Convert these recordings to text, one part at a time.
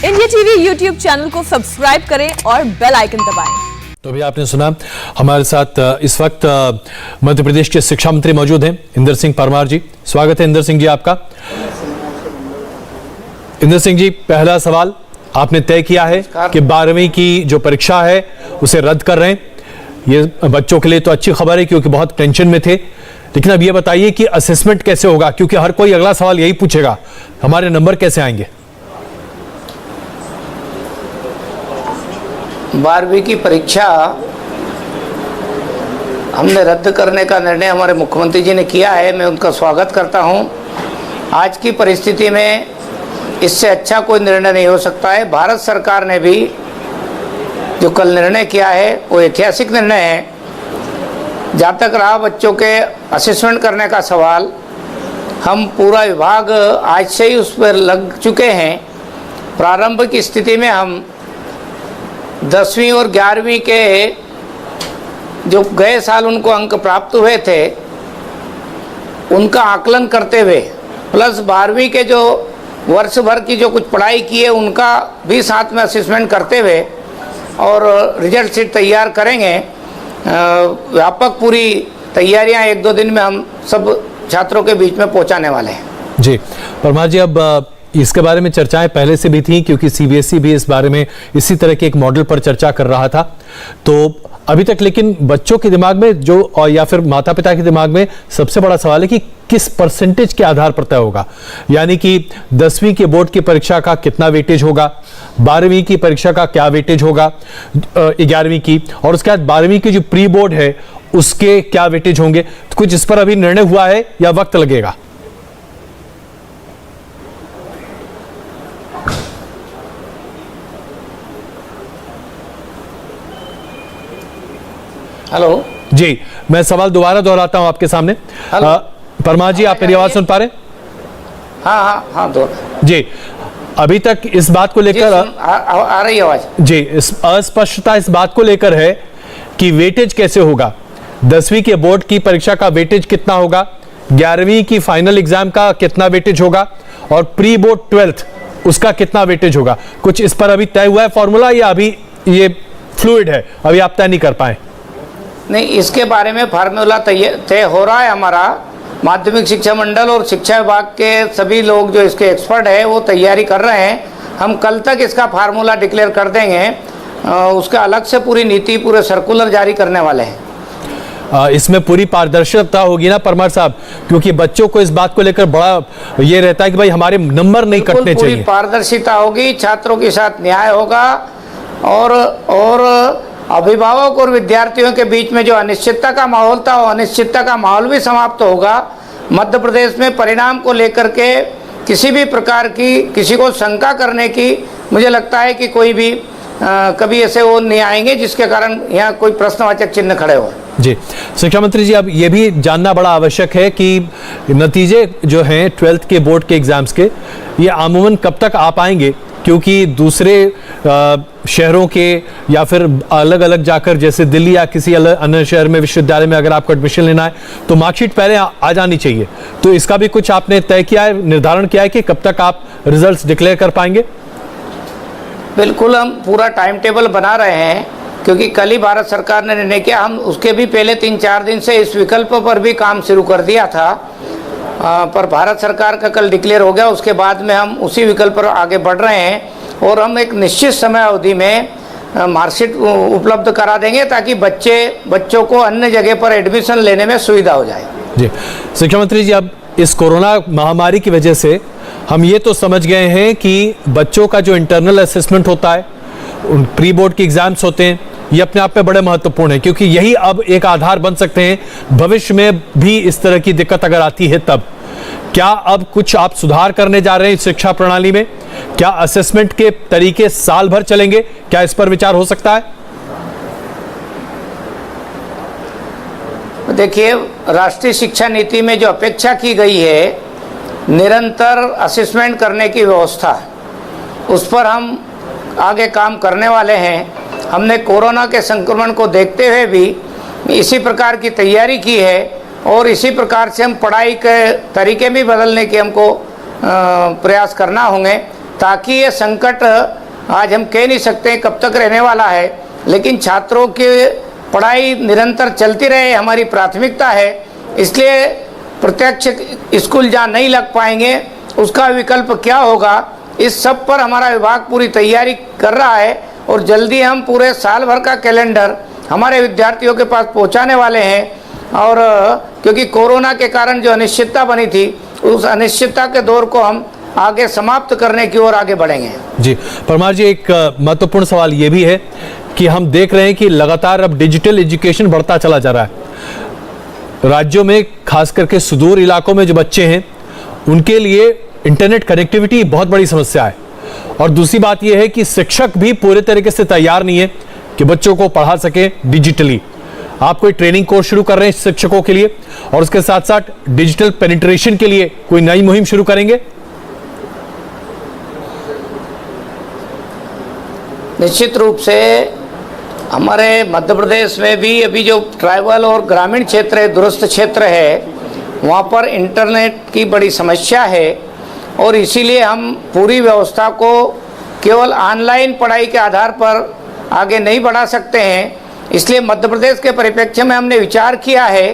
India TV YouTube channel को subscribe करें और बेल आइकन दबाएं। तो अभी आपने सुना, हमारे साथ इस वक्त मध्य प्रदेश के शिक्षा मंत्री मौजूद हैं, इंदर सिंह परमार जी। स्वागत है इंदर सिंह जी आपका। इंदर सिंह जी, पहला सवाल, आपने तय किया है कि 12वीं की जो परीक्षा है उसे रद्द कर रहे हैं। ये बच्चों के लिए तो अच्छी खबर है क्योंकि बहुत टेंशन में थे, लेकिन अब ये बताइए कि असेसमेंट कैसे होगा, क्योंकि हर कोई अगला सवाल यही पूछेगा, हमारे नंबर कैसे आएंगे। 12वीं की परीक्षा हमने रद्द करने का निर्णय हमारे मुख्यमंत्री जी ने किया है। मैं उनका स्वागत करता हूं। आज की परिस्थिति में इससे अच्छा कोई निर्णय नहीं हो सकता है। भारत सरकार ने भी जो कल निर्णय किया है वो ऐतिहासिक निर्णय है। जहाँ तक रहा बच्चों के असेसमेंट करने का सवाल, हम पूरा विभाग आज से ही उस पर लग चुके हैं। प्रारंभिक स्थिति में हम 10वीं और 11वीं के जो गए साल उनको अंक प्राप्त हुए थे उनका आकलन करते हुए, प्लस 12वीं के जो वर्ष भर की जो कुछ पढ़ाई की है उनका भी साथ में असेसमेंट करते हुए और रिजल्ट शीट तैयार करेंगे। व्यापक पूरी तैयारियां 1-2 दिन में हम सब छात्रों के बीच में पहुंचाने वाले हैं। जी परमार जी, अब इसके बारे में चर्चाएं पहले से भी थी क्योंकि सीबीएसई भी इस बारे में इसी तरह के एक मॉडल पर चर्चा कर रहा था। तो अभी तक लेकिन बच्चों के दिमाग में जो और या फिर माता पिता के दिमाग में सबसे बड़ा सवाल है कि किस परसेंटेज के आधार पर तय होगा, यानी कि 10वीं के बोर्ड की परीक्षा का कितना वेटेज होगा, 12वीं की परीक्षा का क्या वेटेज होगा, 11वीं की, और उसके बाद 12वीं की जो प्री बोर्ड है उसके क्या वेटेज होंगे। तो कुछ इस पर अभी निर्णय हुआ है या वक्त लगेगा? हेलो जी, मैं सवाल दोबारा दोहराता हूं आपके सामने। परमार जी, आप मेरी आवाज सुन पा रहे हैं? हाँ दो जी, अभी तक इस बात को लेकर आ रही आवाज जी, इस अस्पष्टता इस बात को लेकर है कि वेटेज कैसे होगा, 10वीं के बोर्ड की परीक्षा का वेटेज कितना होगा, 11वीं की फाइनल एग्जाम का कितना वेटेज होगा और प्री बोर्ड 12th उसका कितना वेटेज होगा। कुछ इस पर अभी तय हुआ है फॉर्मूला या अभी ये फ्लूइड है, अभी आप तय नहीं कर पाए? नहीं, इसके बारे में फार्मूला तय हो रहा है। हमारा माध्यमिक शिक्षा मंडल और शिक्षा विभाग के सभी लोग जो इसके एक्सपर्ट हैं वो तैयारी कर रहे हैं। हम कल तक इसका फार्मूला डिक्लेयर कर देंगे। उसका अलग से पूरी नीति, पूरे सर्कुलर जारी करने वाले हैं। इसमें पूरी पारदर्शिता होगी ना परमार साहब, क्योंकि बच्चों को इस बात को लेकर बड़ा ये रहता है कि भाई हमारे नंबर नहीं कटने चाहिए। पूरी पारदर्शिता होगी, छात्रों के साथ न्याय होगा और अभिभावक और विद्यार्थियों के बीच में जो अनिश्चितता का माहौल था वो अनिश्चितता का माहौल भी समाप्त होगा। मध्य प्रदेश में परिणाम को लेकर के किसी भी प्रकार की किसी को शंका करने की मुझे लगता है कि कोई भी कभी ऐसे वो नहीं आएंगे जिसके कारण यहाँ कोई प्रश्नवाचक चिन्ह खड़े हो। जी, शिक्षा मंत्री जी, अब ये भी जानना बड़ा आवश्यक है कि नतीजे जो हैं 12th के बोर्ड के एग्जाम्स के, ये अमूमन कब तक आ पाएंगे, क्योंकि दूसरे शहरों के या फिर अलग अलग जाकर जैसे दिल्ली या किसी अन्य शहर में विश्वविद्यालय में अगर आपको एडमिशन लेना है तो मार्कशीट पहले आ जानी चाहिए। तो इसका भी कुछ आपने तय किया है, निर्धारण किया है कि कब तक आप रिजल्ट्स डिक्लेयर कर पाएंगे? बिल्कुल, हम पूरा टाइम टेबल बना रहे हैं क्योंकि कल ही भारत सरकार ने निर्णय किया। हम उसके भी पहले 3-4 दिन से इस विकल्प पर भी काम शुरू कर दिया था, पर भारत सरकार का कल डिक्लेयर हो गया। उसके बाद में हम उसी विकल्प पर आगे बढ़ रहे हैं और हम एक निश्चित समय अवधि में मार्कशीट उपलब्ध करा देंगे ताकि बच्चों को अन्य जगह पर एडमिशन लेने में सुविधा हो जाए। जी, शिक्षा मंत्री जी, अब इस कोरोना महामारी की वजह से हम ये तो समझ गए हैं कि बच्चों का जो इंटरनल असेसमेंट होता है, प्री बोर्ड के एग्जाम्स होते हैं, ये अपने आप में बड़े महत्वपूर्ण है क्योंकि यही अब एक आधार बन सकते हैं भविष्य में भी इस तरह की दिक्कत अगर आती है तब। क्या अब कुछ आप सुधार करने जा रहे हैं शिक्षा प्रणाली में? क्या असेसमेंट के तरीके साल भर चलेंगे? क्या इस पर विचार हो सकता है? देखिए, राष्ट्रीय शिक्षा नीति में जो अपेक्षा की गई है निरंतर असेसमेंट करने की व्यवस्था, उस पर हम आगे काम करने वाले हैं। हमने कोरोना के संक्रमण को देखते हुए भी इसी प्रकार की तैयारी की है और इसी प्रकार से हम पढ़ाई के तरीके भी बदलने के हमको प्रयास करना होंगे। ताकि ये संकट आज हम कह नहीं सकते कब तक रहने वाला है, लेकिन छात्रों की पढ़ाई निरंतर चलती रहे हमारी प्राथमिकता है। इसलिए प्रत्यक्ष स्कूल जहाँ नहीं लग पाएंगे उसका विकल्प क्या होगा, इस सब पर हमारा विभाग पूरी तैयारी कर रहा है और जल्दी हम पूरे साल भर का कैलेंडर हमारे विद्यार्थियों के पास पहुंचाने वाले हैं। और क्योंकि कोरोना के कारण जो अनिश्चितता बनी थी, उस अनिश्चितता के दौर को हम आगे समाप्त करने की ओर आगे बढ़ेंगे। जी परमार जी, एक महत्वपूर्ण सवाल ये भी है कि हम देख रहे हैं कि लगातार अब डिजिटल एजुकेशन बढ़ता चला जा रहा है। राज्यों में खास करके सुदूर इलाकों में जो बच्चे हैं उनके लिए इंटरनेट कनेक्टिविटी बहुत बड़ी समस्या है, और दूसरी बात यह है कि शिक्षक भी पूरे तरीके से तैयार नहीं है कि बच्चों को पढ़ा सके डिजिटली। आप कोई ट्रेनिंग कोर्स शुरू कर रहे हैं शिक्षकों के लिए, और उसके साथ साथ डिजिटल पेनिट्रेशन के लिए कोई नई मुहिम शुरू करेंगे? निश्चित रूप से हमारे मध्य प्रदेश में भी अभी जो ट्राइबल और ग्रामीण क्षेत्र है, दूरस्थ क्षेत्र है, वहाँ पर इंटरनेट की बड़ी समस्या है और इसीलिए हम पूरी व्यवस्था को केवल ऑनलाइन पढ़ाई के आधार पर आगे नहीं बढ़ा सकते हैं। इसलिए मध्य प्रदेश के परिप्रेक्ष्य में हमने विचार किया है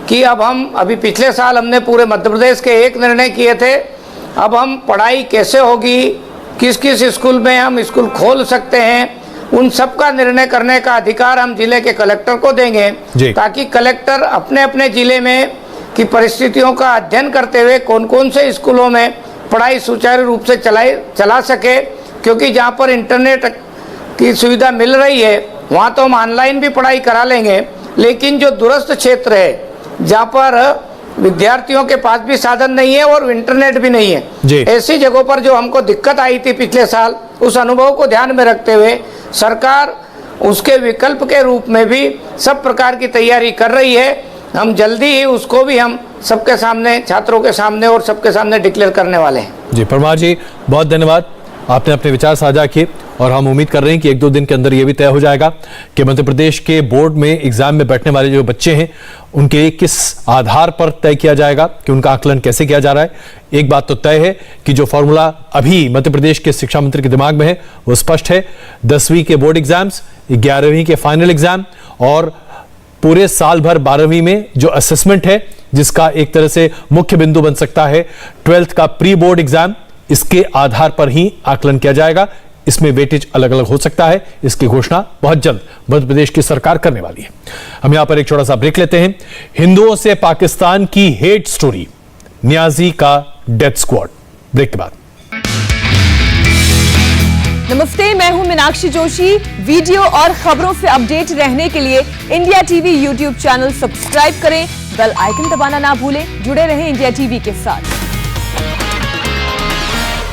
कि अब हम अभी पिछले साल हमने पूरे मध्य प्रदेश के एक निर्णय किए थे, अब हम पढ़ाई कैसे होगी, किस किस स्कूल में हम स्कूल खोल सकते हैं, उन सब का निर्णय करने का अधिकार हम जिले के कलेक्टर को देंगे, ताकि कलेक्टर अपने अपने जिले में की परिस्थितियों का अध्ययन करते हुए कौन कौन से स्कूलों में पढ़ाई सुचारू रूप से चला सके। क्योंकि जहाँ पर इंटरनेट की सुविधा मिल रही है वहाँ तो हम ऑनलाइन भी पढ़ाई करा लेंगे, लेकिन जो दूरस्थ क्षेत्र है जहाँ पर विद्यार्थियों के पास भी साधन नहीं है और इंटरनेट भी नहीं है, ऐसी जगहों पर जो हमको दिक्कत आई थी पिछले साल, उस अनुभव को ध्यान में रखते हुए सरकार उसके विकल्प के रूप में भी सब प्रकार की तैयारी कर रही है। हम जल्दी ही उसको भी हम सबके सामने, छात्रों के सामने और सबके सामने डिक्लेयर करने वाले हैं। जी परमार जी, बहुत धन्यवाद, आपने अपने विचार साझा किए, और हम उम्मीद कर रहे हैं कि एक दो दिन के अंदर ये भी तय हो जाएगा कि मध्य प्रदेश के बोर्ड में एग्जाम में बैठने वाले जो बच्चे हैं उनके किस आधार पर तय किया जाएगा, कि उनका आकलन कैसे किया जा रहा है। एक बात तो तय है कि जो फॉर्मूला अभी मध्य प्रदेश के शिक्षा मंत्री के दिमाग में है वो स्पष्ट है। 10वीं के बोर्ड एग्जाम्स, 11वीं के फाइनल एग्जाम और पूरे साल भर 12वीं में जो असेसमेंट है जिसका एक तरह से मुख्य बिंदु बन सकता है 12th का प्री बोर्ड एग्जाम, इसके आधार पर ही आकलन किया जाएगा। इसमें वेटेज अलग अलग हो सकता है, इसकी घोषणा बहुत जल्द मध्य प्रदेश की सरकार करने वाली है। हम यहां पर एक छोटा सा ब्रेक लेते हैं। हिंदुओं से पाकिस्तान की हेट स्टोरी, नियाजी का डेथ स्क्वाड, ब्रेक के बाद। नमस्ते, मैं हूं मीनाक्षी जोशी। वीडियो और खबरों से अपडेट रहने के लिए India TV YouTube channel subscribe करें, बेल आइकन दबाना ना भूलें। जुड़े रहें इंडिया टीवी के साथ।